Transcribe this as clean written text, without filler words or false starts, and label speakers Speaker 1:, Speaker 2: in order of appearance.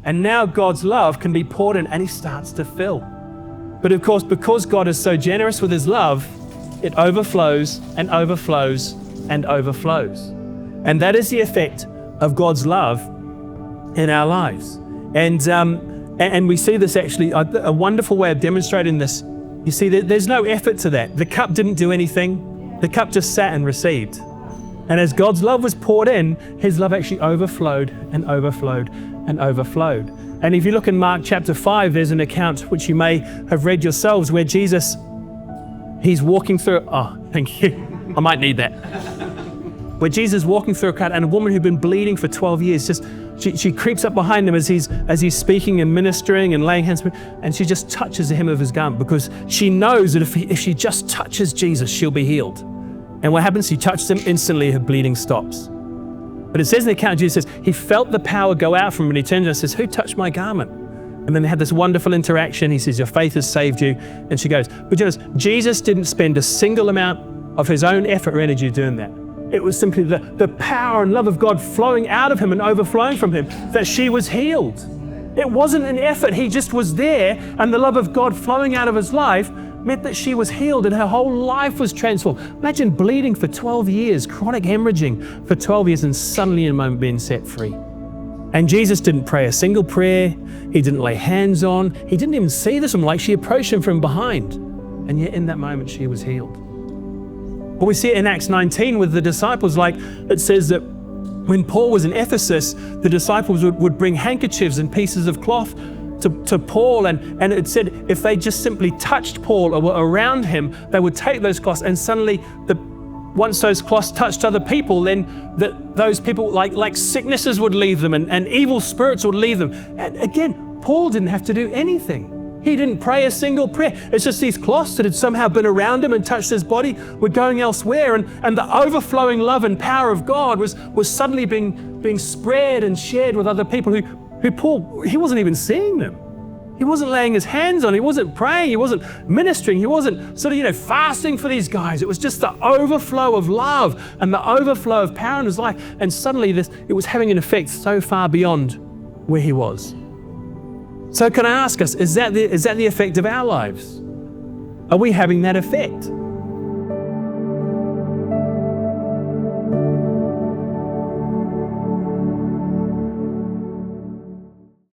Speaker 1: And now God's love can be poured in and he starts to fill. But of course, because God is so generous with his love, it overflows and overflows and overflows. And that is the effect of God's love in our lives. And we see this actually, a wonderful way of demonstrating this. You see, there's no effort to that. The cup didn't do anything. The cup just sat and received. And as God's love was poured in, his love actually overflowed and overflowed and overflowed. And if you look in Mark chapter 5, there's an account which you may have read yourselves where Jesus, he's walking through, thank you, I might need that. Where Jesus is walking through a crowd and a woman who'd been bleeding for 12 years, she creeps up behind him as he's speaking and ministering and laying hands, and she just touches the hem of his garment because she knows that if she just touches Jesus, she'll be healed. And what happens? She touches him, instantly her bleeding stops. But it says in the account, Jesus says, he felt the power go out from him and he turns and says, who touched my garment? And then they had this wonderful interaction. He says, your faith has saved you. And she goes, but you know, Jesus didn't spend a single amount of his own effort or energy doing that. It was simply the power and love of God flowing out of him and overflowing from him that she was healed. It wasn't an effort. He just was there, and the love of God flowing out of his life meant that she was healed and her whole life was transformed. Imagine bleeding for 12 years, chronic hemorrhaging for 12 years, and suddenly in a moment being set free. And Jesus didn't pray a single prayer. He didn't lay hands on. He didn't even see this woman, like she approached him from behind. And yet in that moment, she was healed. But we see it in Acts 19 with the disciples, like it says that when Paul was in Ephesus, the disciples would bring handkerchiefs and pieces of cloth to Paul, and it said if they just simply touched Paul or were around him, they would take those cloths, and suddenly once those cloths touched other people, then those people, like sicknesses would leave them and evil spirits would leave them. And again, Paul didn't have to do anything. He didn't pray a single prayer. It's just these cloths that had somehow been around him and touched his body were going elsewhere, and the overflowing love and power of God was suddenly being spread and shared with other people who Paul, he wasn't even seeing them. He wasn't laying his hands on, he wasn't praying, he wasn't ministering, he wasn't fasting for these guys. It was just the overflow of love and the overflow of power in his life. And suddenly it was having an effect so far beyond where he was. So can I ask us, is that the effect of our lives? Are we having that effect?